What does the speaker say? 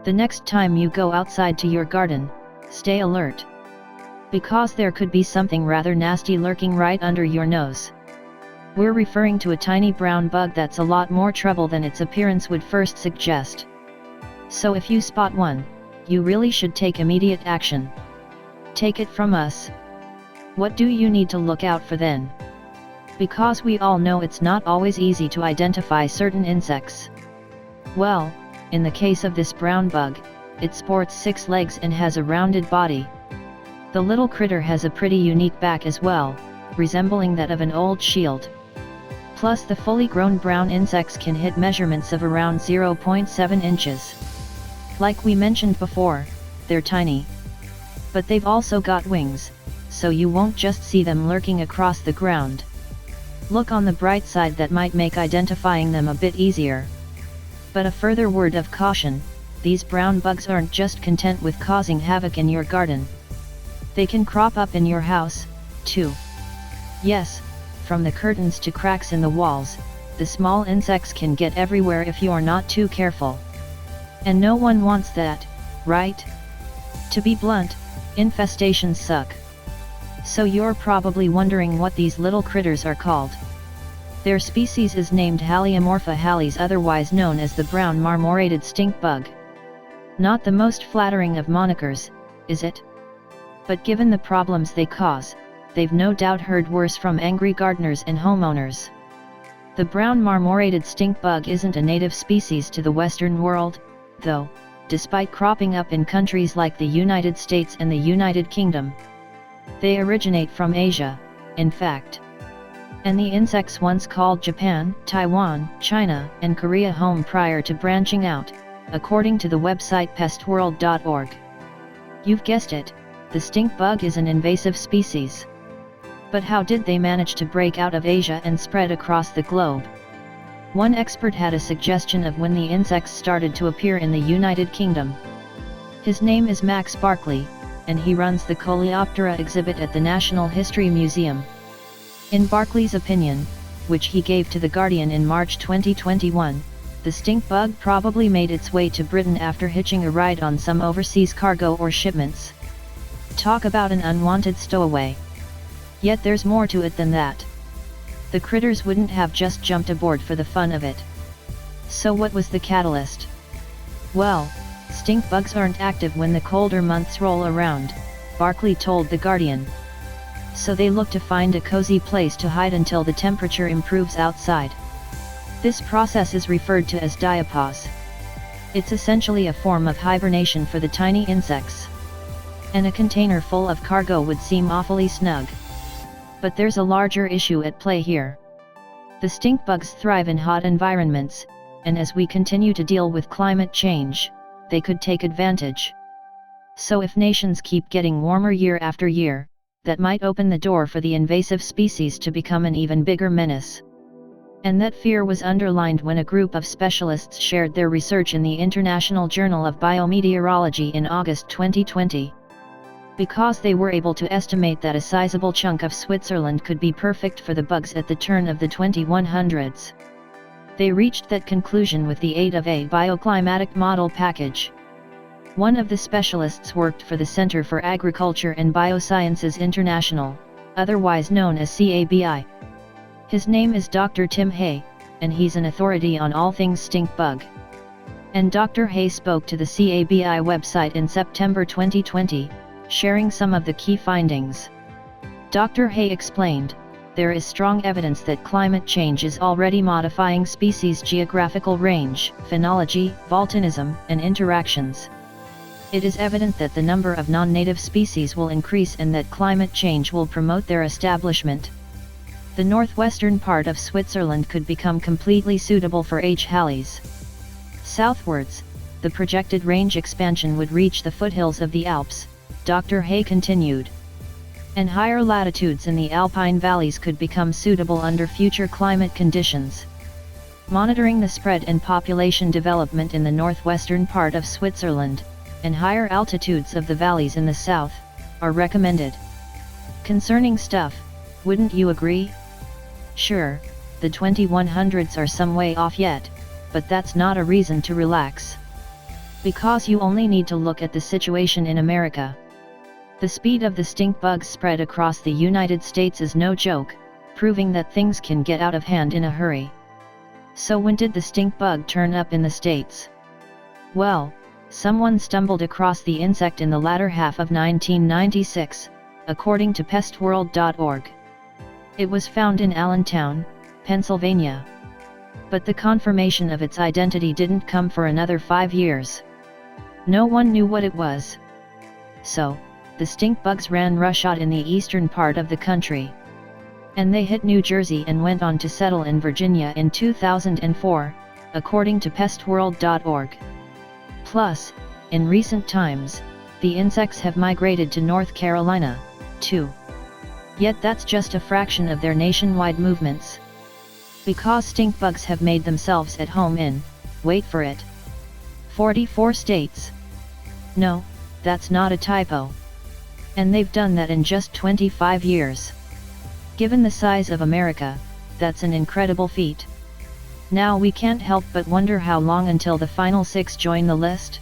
The next time you go outside to your garden, stay alert. Because there could be something rather nasty lurking right under your nose. We're referring to a tiny brown bug that's a lot more trouble than its appearance would first suggest. So if you spot one, you really should take immediate action. Take it from us. What do you need to look out for then? Because we all know it's not always easy to identify certain insects. Well, in the case of this brown bug, it sports 6 legs and has a rounded body. The little critter has a pretty unique back as well, resembling that of an old shield. Plus the fully grown brown insects can hit measurements of around 0.7 inches. Like we mentioned before, they're tiny. But they've also got wings, so you won't just see them lurking across the ground. Look on the bright side, that might make identifying them a bit easier. But a further word of caution, these brown bugs aren't just content with causing havoc in your garden. They can crop up in your house, too. Yes, from the curtains to cracks in the walls, the small insects can get everywhere if you're not too careful. And no one wants that, right? To be blunt, infestations suck. So you're probably wondering what these little critters are called. Their species is named Haliomorpha halis, otherwise known as the brown marmorated stink bug. Not the most flattering of monikers, is it? But given the problems they cause, they've no doubt heard worse from angry gardeners and homeowners. The brown marmorated stink bug isn't a native species to the Western world, though, despite cropping up in countries like the United States and the United Kingdom. They originate from Asia, in fact. And the insects once called Japan, Taiwan, China, and Korea home prior to branching out, according to the website pestworld.org. You've guessed it, the stink bug is an invasive species. But how did they manage to break out of Asia and spread across the globe? One expert had a suggestion of when the insects started to appear in the United Kingdom. His name is Max Barkley, and he runs the Coleoptera exhibit at the National History Museum. In Barkley's opinion, which he gave to The Guardian in March 2021, the stink bug probably made its way to Britain after hitching a ride on some overseas cargo or shipments. Talk about an unwanted stowaway. Yet there's more to it than that. The critters wouldn't have just jumped aboard for the fun of it. So what was the catalyst? Well, stink bugs aren't active when the colder months roll around, Barkley told The Guardian. So they look to find a cozy place to hide until the temperature improves outside. This process is referred to as diapause. It's essentially a form of hibernation for the tiny insects. And a container full of cargo would seem awfully snug. But there's a larger issue at play here. The stink bugs thrive in hot environments, and as we continue to deal with climate change, they could take advantage. So if nations keep getting warmer year after year, that might open the door for the invasive species to become an even bigger menace. And that fear was underlined when a group of specialists shared their research in the International Journal of Biometeorology in August 2020. Because they were able to estimate that a sizable chunk of Switzerland could be perfect for the bugs at the turn of the 2100s. They reached that conclusion with the aid of a bioclimatic model package. One of the specialists worked for the Center for Agriculture and Biosciences International, otherwise known as CABI. His name is Dr. Tim Hay, and he's an authority on all things stink bug. And Dr. Hay spoke to the CABI website in September 2020, sharing some of the key findings. Dr. Hay explained, there is strong evidence that climate change is already modifying species' geographical range, phenology, volcanism, and interactions. It is evident that the number of non-native species will increase and that climate change will promote their establishment. The northwestern part of Switzerland could become completely suitable for H. halis. Southwards, the projected range expansion would reach the foothills of the Alps, Dr. Hay continued. And higher latitudes in the alpine valleys could become suitable under future climate conditions. Monitoring the spread and population development in the northwestern part of Switzerland, and higher altitudes of the valleys in the south, are recommended. Concerning stuff, wouldn't you agree? Sure, the 2100s are some way off yet, but that's not a reason to relax. Because you only need to look at the situation in America. The speed of the stink bug's spread across the United States is no joke, proving that things can get out of hand in a hurry. So when did the stink bug turn up in the States? Well, someone stumbled across the insect in the latter half of 1996, according to pestworld.org. It was found in Allentown, Pennsylvania. But the confirmation of its identity didn't come for another 5 years. No one knew what it was. So, the stink bugs ran roughshod in the eastern part of the country. And they hit New Jersey and went on to settle in Virginia in 2004, according to pestworld.org. Plus, in recent times, the insects have migrated to North Carolina, too. Yet that's just a fraction of their nationwide movements. Because stink bugs have made themselves at home in, wait for it, 44 states. No, that's not a typo. And they've done that in just 25 years. Given the size of America, that's an incredible feat. Now we can't help but wonder how long until the final 6 join the list.